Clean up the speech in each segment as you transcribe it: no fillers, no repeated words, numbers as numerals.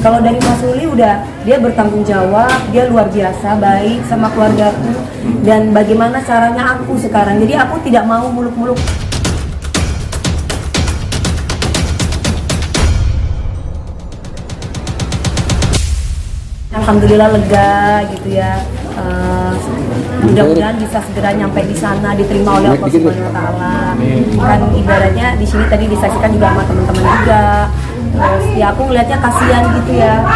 Kalau dari Mas Ruli udah dia bertanggung jawab, dia luar biasa baik sama keluargaku dan bagaimana caranya aku sekarang. Jadi aku tidak mau muluk-muluk. Alhamdulillah lega gitu ya. Mudah-mudahan bisa segera nyampe di sana, diterima oleh Allah Subhanahu wa Ta'ala. Kan ibaratnya di sini tadi disaksikan juga sama teman-teman juga. Terus ya aku ngelihatnya kasihan gitu ya,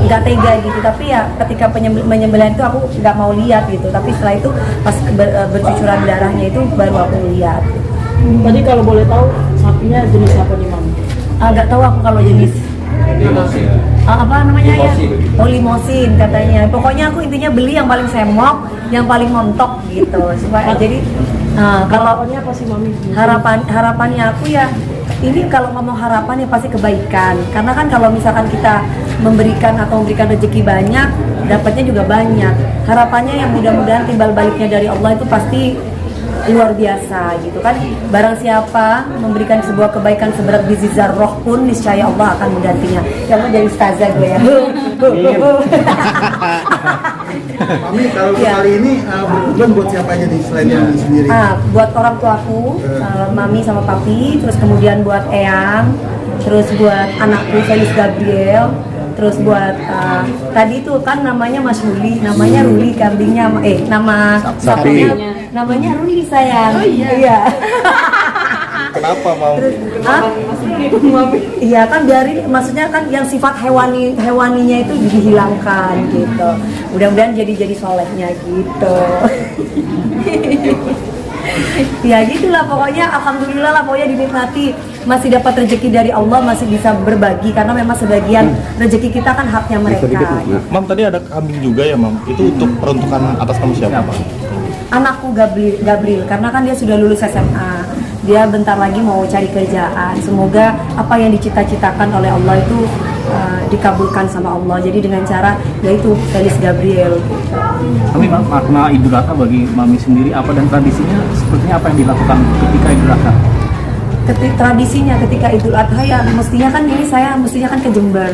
nggak tega gitu. Tapi ya ketika penyembelihan itu aku nggak mau lihat gitu. Tapi setelah itu pas bercucuran darahnya itu baru aku lihat. Tadi kalau boleh tahu sapinya jenis apa nih, Mam? Nggak tahu aku kalau jenis apa namanya ya? Oh, limosin katanya. Pokoknya aku intinya beli yang paling semok, yang paling montok gitu. Supaya jadi kalau Harapannya apa sih, Mami? harapannya aku ya ini kalau ngomong harapan ya pasti kebaikan. Karena kan kalau misalkan kita memberikan rezeki banyak, dapatnya juga banyak. Harapannya yang mudah-mudahan timbal baliknya dari Allah itu pasti luar biasa gitu kan. Barang siapa memberikan sebuah kebaikan seberat biji zarrah pun niscaya Allah akan menggantinya. Jangan jadi ustazah gue ya. Mami, kalau kali ini berkurban buat siapa aja nih selain Mami sendiri? Buat orang tuaku, Mami sama Papi, terus kemudian buat Eyang, terus buat anakku Felis Gabriel, terus buat tadi itu kan namanya Mas Ruli, namanya Ruli kambingnya, nama Sapi. namanya Ruli sayang. Oh iya. Iya. Kenapa mau? Iya kan biarin, maksudnya kan yang sifat hewaninya itu dihilangkan gitu. Mudah-mudahan jadi solehnya gitu. Ya gitulah pokoknya, alhamdulillah lah pokoknya dinikmati, masih dapat rezeki dari Allah, masih bisa berbagi karena memang sebagian rezeki kita kan haknya mereka. Mam, tadi ada kambing juga ya, Mam. Itu untuk peruntukan atas nama siapa? Anakku Gabriel karena kan dia sudah lulus SMA, dia bentar lagi mau cari kerjaan. Semoga apa yang dicita-citakan oleh Allah itu dikabulkan sama Allah. Jadi dengan cara yaitu Felis Gabriel. Tapi makna Idul Adha bagi Mami sendiri apa dan tradisinya sepertinya apa yang dilakukan ketika Idul Adha? Tradisinya ketika Idul Adha ya mestinya kan ke Jember,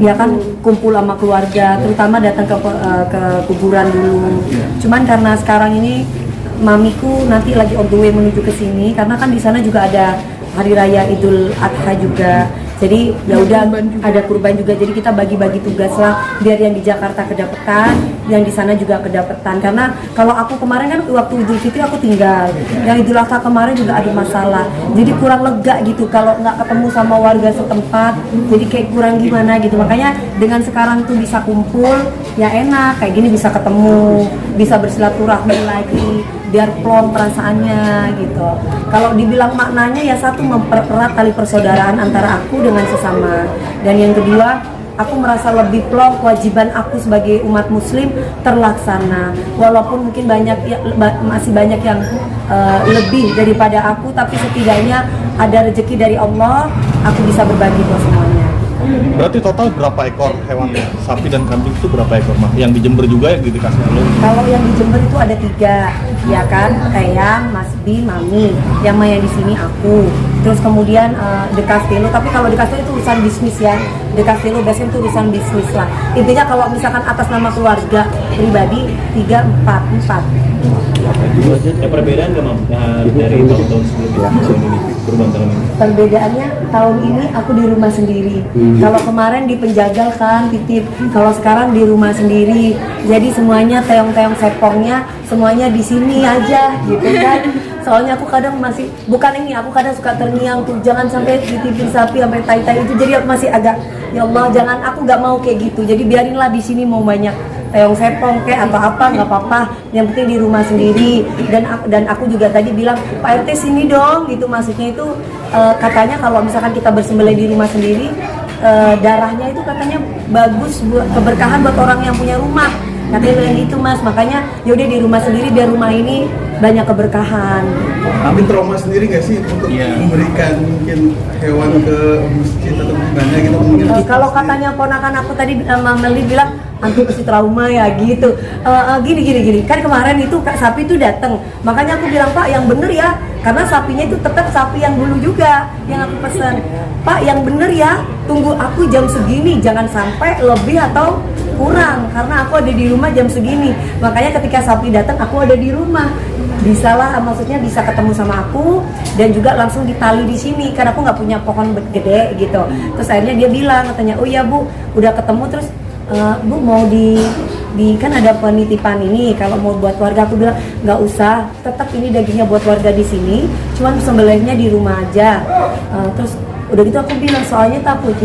ya kan kumpul sama keluarga, terutama datang ke kuburan dulu. Cuman karena sekarang ini mamiku nanti lagi on the way menuju ke sini karena kan di sana juga ada hari raya Idul Adha juga. Jadi ya udah ada kurban juga. Jadi kita bagi-bagi tugas lah biar yang di Jakarta kedapetan, yang di sana juga kedapetan. Karena kalau aku kemarin kan waktu Idul Fitri aku tinggal. Yang Idul Adha kemarin juga ada masalah. Jadi kurang lega gitu kalau nggak ketemu sama warga setempat. Jadi kayak kurang gimana gitu. Makanya dengan sekarang tuh bisa kumpul, ya enak. Kayak gini bisa ketemu, bisa bersilaturahmi lagi, biar plong perasaannya gitu. Kalau dibilang maknanya ya satu, mempererat tali persaudaraan antara aku dengan sesama, dan yang kedua aku merasa lebih plong, kewajiban aku sebagai umat muslim terlaksana. Walaupun mungkin masih banyak yang lebih daripada aku, tapi setidaknya ada rezeki dari Allah, aku bisa berbagi buat semuanya. Berarti total berapa ekor hewan sapi dan kambing itu berapa ekor, Mam? Yang di Jember juga yang dikasih dulu? Kalau yang di Jember itu ada 3, ya kan? Eyang, Mas Bi, Mami. Yang di sini aku. Terus kemudian De Castello, tapi kalau De Castello itu urusan bisnis ya. De Castello biasanya itu urusan bisnis lah. Intinya kalau misalkan atas nama keluarga pribadi 3, 4. Ada perbedaan nggak, Mam, dari tahun-tahun sebelumnya ini kurban tahun ini? Perbedaannya tahun ini aku di rumah sendiri. Kalau kemarin di penjagal kan titip, kalau sekarang di rumah sendiri. Jadi semuanya teong-teong sepongnya semuanya di sini aja gitu kan. Soalnya aku kadang aku kadang suka terngiang tuh, jangan sampai dititipin sapi sampai tai-tai itu. Jadi aku masih agak, ya Allah jangan, aku nggak mau kayak gitu. Jadi biarinlah di sini mau banyak teong sepong kayak atau apa nggak apa-apa, yang penting di rumah sendiri. Dan aku juga tadi bilang Pak RT sini dong gitu, maksudnya itu katanya kalau misalkan kita bersembelih di rumah sendiri, darahnya itu katanya bagus buat keberkahan buat orang yang punya rumah, katanya bilang gitu Mas. Makanya yaudah di rumah sendiri biar rumah ini banyak keberkahan. Tapi trauma sendiri nggak sih untuk memberikan mungkin hewan ke masjid atau gimana gitu mungkin? Kalau katanya ponakan aku tadi Meli bilang antum pasti trauma ya gitu. Gini kan kemarin itu sapi itu datang, makanya aku bilang Pak yang bener ya, karena sapinya itu tetap sapi yang dulu juga yang aku pesan. Pak yang bener ya, tunggu aku jam segini, jangan sampai lebih atau kurang, karena aku ada di rumah jam segini. Makanya ketika sapi datang aku ada di rumah, bisalah, maksudnya bisa ketemu sama aku dan juga langsung ditali di sini karena aku nggak punya pohon gede gitu. Terus akhirnya dia bilang katanya, oh ya Bu udah ketemu, terus Bu mau di kan ada penitipan ini kalau mau buat warga. Aku bilang nggak usah, tetap ini dagingnya buat warga di sini, cuman sembelihnya di rumah aja. Terus udah gitu aku bilang soalnya takut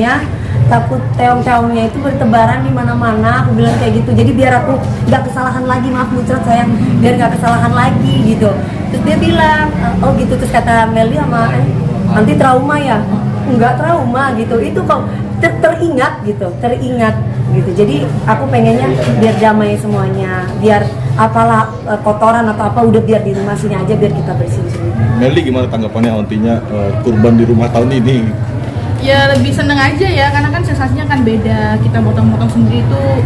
teong-teongnya itu bertebaran di mana-mana. Aku bilang kayak gitu, jadi biar aku nggak kesalahan lagi, maaf muncrat sayang, biar nggak kesalahan lagi gitu. Terus dia bilang oh gitu. Terus kata Meli sama nanti trauma ya, nggak trauma gitu, itu kok teringat gitu. Jadi aku pengennya biar damai semuanya, biar apalah kotoran atau apa udah biar di rumah sini aja, biar kita bersihin sini. Meli gimana tanggapannya ontinya kurban di rumah tahun ini? Ya lebih seneng aja ya, karena kan sensasinya kan beda. Kita motong-motong sendiri tuh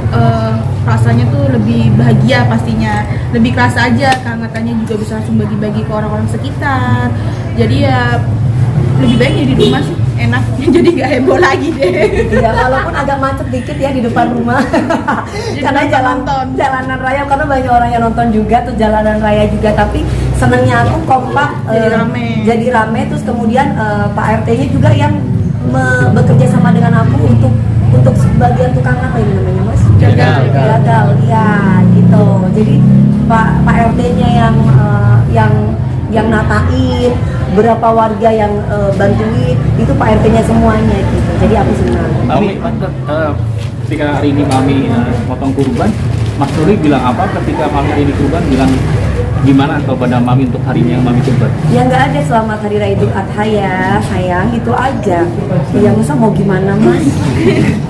rasanya tuh lebih bahagia pastinya, lebih kerasa aja, kehanggatannya juga bisa langsung bagi-bagi ke orang-orang sekitar. Jadi ya lebih baik ya di rumah sih, enak. Jadi nggak heboh lagi deh. Iya, walaupun agak macet dikit ya di depan rumah. Karena jalanan raya, karena banyak orang yang nonton juga tuh jalanan raya juga. Tapi senangnya aku kompak, jadi rame. Terus kemudian Pak RT-nya juga yang bekerja sama dengan aku untuk sebagian tukang apa ini namanya Mas? Gagal, ya gitu. Jadi Pak RT-nya yang natain, berapa warga yang bantuin, itu Pak RT-nya semuanya gitu. Jadi aku senang. Mami, ketika hari ini Mami potong kurban, Mas Nuri bilang apa ketika Mami hari ini kurban, bilang gimana kepada Mami untuk hari ini yang Mami kurban? Ya nggak ada selamat hari raya Idul Adha ya sayang, itu aja. Ya masa mau gimana Mas?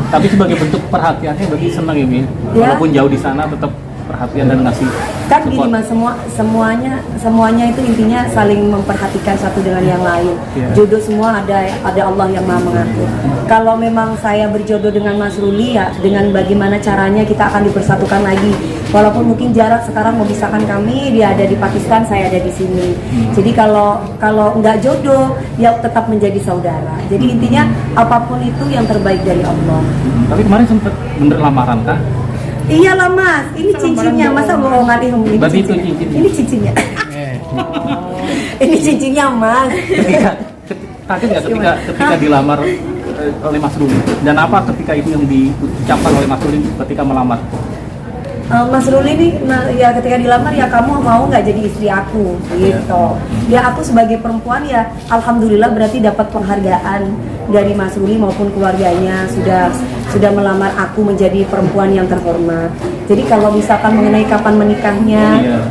Tapi sebagai bentuk perhatiannya berarti senang ya Mi? Ya. Walaupun jauh di sana tetap perhatian dan ngasih Kan gini support. Mas, semuanya itu intinya saling memperhatikan satu dengan yang lain. Jodoh semua ada Allah yang Maha mengatur. Kalau memang saya berjodoh dengan Mas Ruli ya, dengan bagaimana caranya kita akan dipersatukan lagi. Walaupun mungkin jarak sekarang memisahkan kami, dia ada di Pakistan, saya ada di sini. Jadi kalau nggak jodoh, ya tetap menjadi saudara. Jadi intinya apapun itu yang terbaik dari Allah. Tapi kemarin sempat bener lamaran kah? Iyalah Mas, ini cincinnya, masa bohongan ini Berarti itu cincinnya. cincinnya. Ini cincinnya. Ini cincinnya Mas. Kaget nggak ketika dilamar oleh Mas Ruli? Dan apa ketika itu yang diucapkan oleh Mas Ruli ketika melamar? Mas Ruli ini ya ketika dilamar ya kamu mau nggak jadi istri aku gitu. Ya aku sebagai perempuan ya alhamdulillah berarti dapat penghargaan dari Mas Ruli maupun keluarganya sudah melamar aku menjadi perempuan yang terhormat. Jadi kalau misalkan mengenai kapan menikahnya,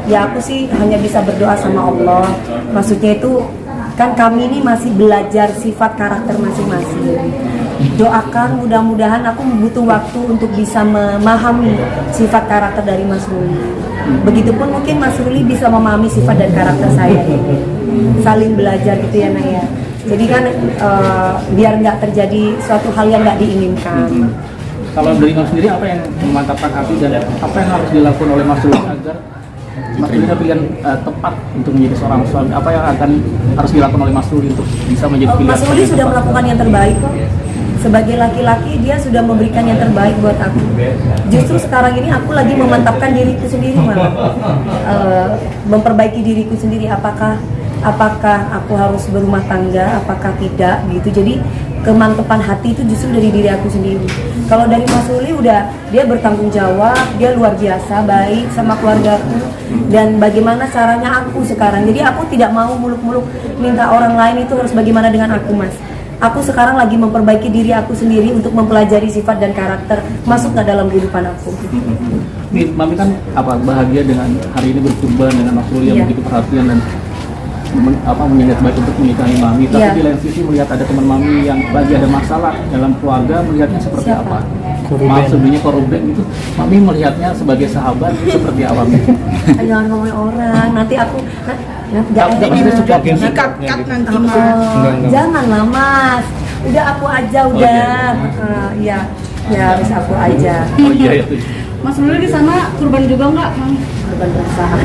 ya aku sih hanya bisa berdoa sama Allah. Maksudnya itu kan kami ini masih belajar sifat karakter masing-masing. Doakan mudah-mudahan aku butuh waktu untuk bisa memahami sifat karakter dari Mas Ruli. Begitupun mungkin Mas Ruli bisa memahami sifat dan karakter saya. Saling belajar gitu ya Naya. Jadi kan biar nggak terjadi suatu hal yang nggak diinginkan. Kalau dari Mas sendiri apa yang memantapkan hati dan apa yang harus dilakukan oleh Mas Ruli agar Mas Ruli pilihan tepat untuk menjadi seorang suami? Apa yang harus dilakukan oleh Mas Ruli untuk bisa menjadi pilihan? Mas Ruli sudah melakukan yang terbaik kok. Sebagai laki-laki dia sudah memberikan yang terbaik buat aku. Justru sekarang ini aku lagi memantapkan diriku sendiri malah, memperbaiki diriku sendiri. Apakah aku harus berumah tangga, apakah tidak gitu. Jadi kemantapan hati itu justru dari diri aku sendiri. Kalau dari Mas Ruli udah dia bertanggung jawab, dia luar biasa baik sama keluargaku dan bagaimana caranya aku sekarang. Jadi aku tidak mau muluk-muluk minta orang lain itu harus bagaimana dengan aku Mas. Aku sekarang lagi memperbaiki diri aku sendiri untuk mempelajari sifat dan karakter masuk ke dalam kehidupan aku. Mami kan bahagia dengan hari ini berkurban dengan Mas Ruli yang begitu perhatian dan menyambut baik untuk menikahi Mami, tapi Iya. di lain sisi melihat ada teman Mami yang lagi ada masalah dalam keluarga, melihatnya seperti Siapa? apa? Maaf sebelumnya korban itu, Mami melihatnya sebagai sahabat itu seperti apa? Jangan ngomongin orang, nanti aku Nggak, maksudnya support gitu. Dikat nanti Oh, mah. janganlah Mas, udah aku aja udah, iya, ya harus aku aja. Oh iya itu. Mas Ruli di sana kurban juga nggak, Mam? Korban berusaha.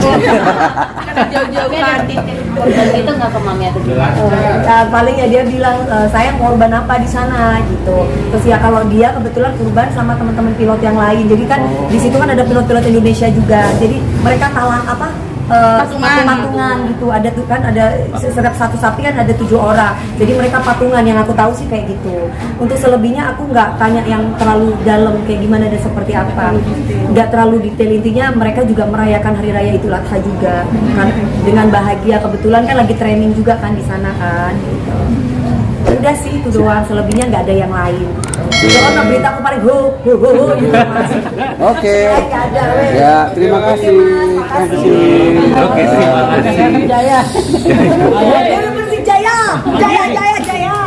Karena jauh-jauh kan. Korban itu nggak ke mami atau gimana? Ya, paling ya dia bilang saya korban apa di sana gitu. Terus ya kalau dia kebetulan kurban sama teman-teman pilot yang lain. Jadi kan di situ kan ada pilot-pilot Indonesia juga. Jadi mereka talang apa? Patungan gitu. Ada tuh kan ada setiap satu sapi kan ada 7 orang. Jadi mereka patungan, yang aku tahu sih kayak gitu. Untuk selebihnya aku nggak tanya yang terlalu dalam kayak gimana dan seperti apa. Nggak terlalu detail, intinya mereka juga merayakan hari raya Idul Adha juga kan dengan bahagia. Kebetulan kan lagi training juga kan di sana kan gitu. Udah sih itu doang, selebihnya nggak ada yang lain. Soalnya berita aku paling ho gitu Mas. Oke. Nggak ada, weh. Ya, terima kasih. Oke, terima kasih. Jaya. Jaya Persijaya. Jaya.